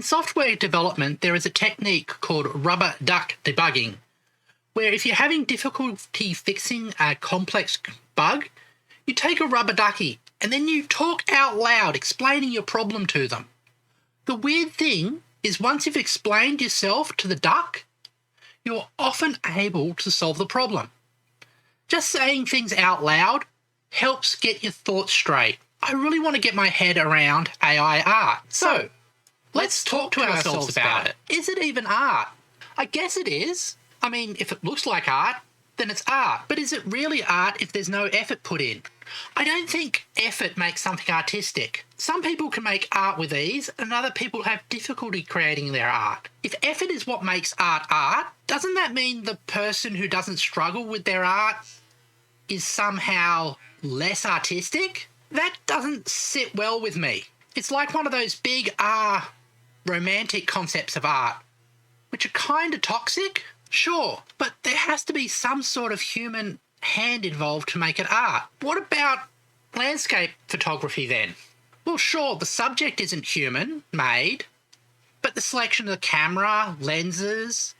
In software development, there is a technique called rubber duck debugging, where if you're having difficulty fixing a complex bug, you take a rubber ducky and then you talk out loud explaining your problem to them. The weird thing is once you've explained yourself to the duck, you're often able to solve the problem. Just saying things out loud helps get your thoughts straight. I really want to get my head around AI art. So, let's talk to ourselves about it. Is it even art? I guess it is. I mean, if it looks like art, then it's art. But is it really art if there's no effort put in? I don't think effort makes something artistic. Some people can make art with ease, and other people have difficulty creating their art. If effort is what makes art art, doesn't that mean the person who doesn't struggle with their art is somehow less artistic? That doesn't sit well with me. It's like one of those big romantic concepts of art, which are kind of toxic, sure, but there has to be some sort of human hand involved to make it art. What about landscape photography then? Well, sure, the subject isn't human-made, but the selection of the camera, lenses,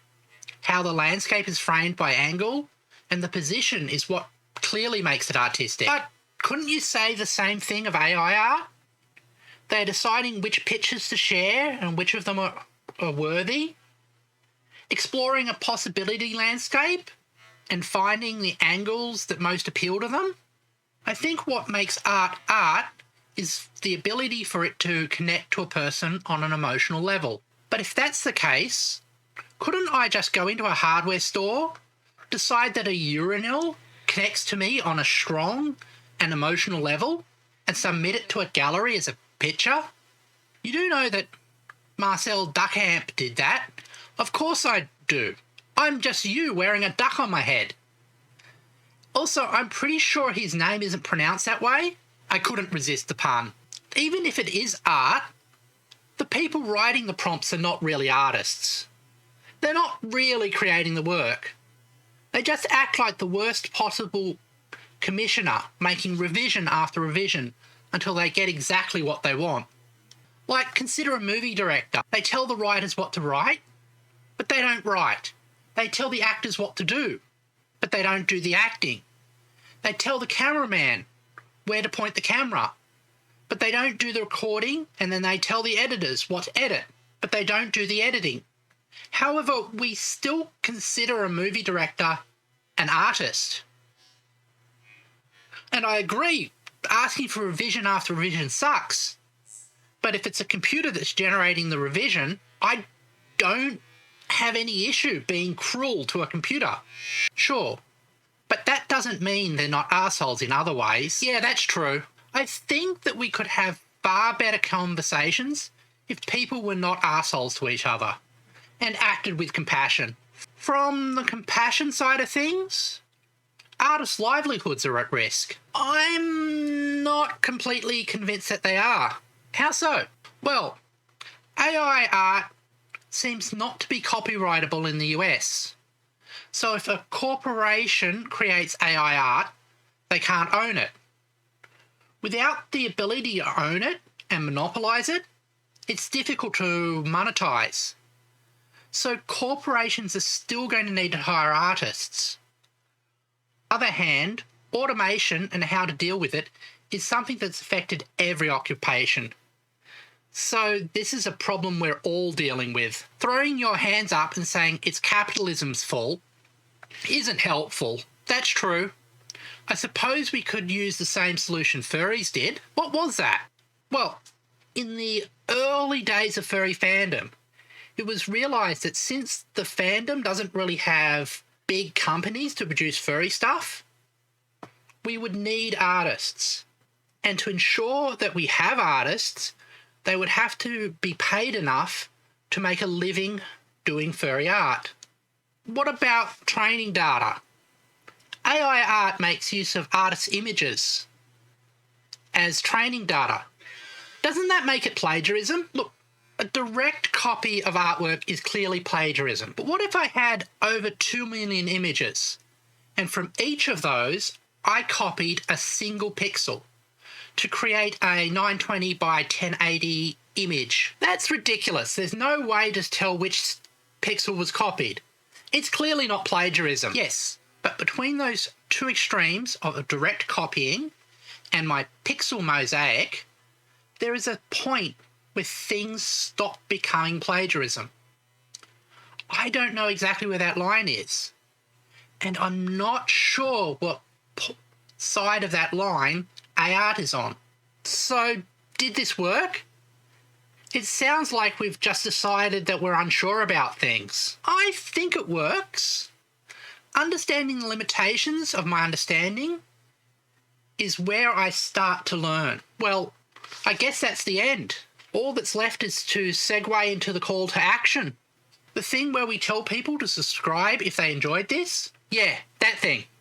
how the landscape is framed by angle, and the position is what clearly makes it artistic. But couldn't you say the same thing of AI art? They're deciding which pictures to share and which of them are worthy, exploring a possibility landscape and finding the angles that most appeal to them. I think what makes art art is the ability for it to connect to a person on an emotional level. But if that's the case, couldn't I just go into a hardware store, decide that a urinal connects to me on a strong and emotional level, and submit it to a gallery as a picture? You do know that Marcel Duchamp did that. Of course I do. I'm just you wearing a duck on my head. Also, I'm pretty sure his name isn't pronounced that way. I couldn't resist the pun. Even if it is art, the people writing the prompts are not really artists. They're not really creating the work. They just act like the worst possible commissioner, making revision after revision until they get exactly what they want. Like, consider a movie director. They tell the writers what to write, but they don't write. They tell the actors what to do, but they don't do the acting. They tell the cameraman where to point the camera, but they don't do the recording, and then they tell the editors what to edit, but they don't do the editing. However, we still consider a movie director an artist. And I agree, asking for revision after revision sucks. But if it's a computer that's generating the revision, I don't have any issue being cruel to a computer. Sure. But that doesn't mean they're not arseholes in other ways. Yeah, that's true. I think that we could have far better conversations if people were not arseholes to each other and acted with compassion. From the compassion side of things, artists' livelihoods are at risk. I'm not completely convinced that they are. How so? Well, AI art seems not to be copyrightable in the US. So if a corporation creates AI art, they can't own it. Without the ability to own it and monopolise it, it's difficult to monetize. So corporations are still going to need to hire artists. On the other hand, automation and how to deal with it is something that's affected every occupation. So this is a problem we're all dealing with. Throwing your hands up and saying it's capitalism's fault isn't helpful. That's true. I suppose we could use the same solution furries did. What was that? Well, in the early days of furry fandom, it was realised that since the fandom doesn't really have big companies to produce furry stuff, we would need artists. And to ensure that we have artists, they would have to be paid enough to make a living doing furry art. What about training data? AI art makes use of artists' images as training data. Doesn't that make it plagiarism? Look, a direct copy of artwork is clearly plagiarism. But what if I had over 2 million images, and from each of those, I copied a single pixel? to create a 920 by 1080 image. That's ridiculous. There's no way to tell which pixel was copied. It's clearly not plagiarism. Yes, but between those two extremes of direct copying and my pixel mosaic, there is a point where things stop becoming plagiarism. I don't know exactly where that line is, and I'm not sure what side of that line ART is on. So, did this work? It sounds like we've just decided that we're unsure about things. I think it works. Understanding the limitations of my understanding is where I start to learn. Well, I guess that's the end. All that's left is to segue into the call to action. The thing where we tell people to subscribe if they enjoyed this? Yeah, that thing.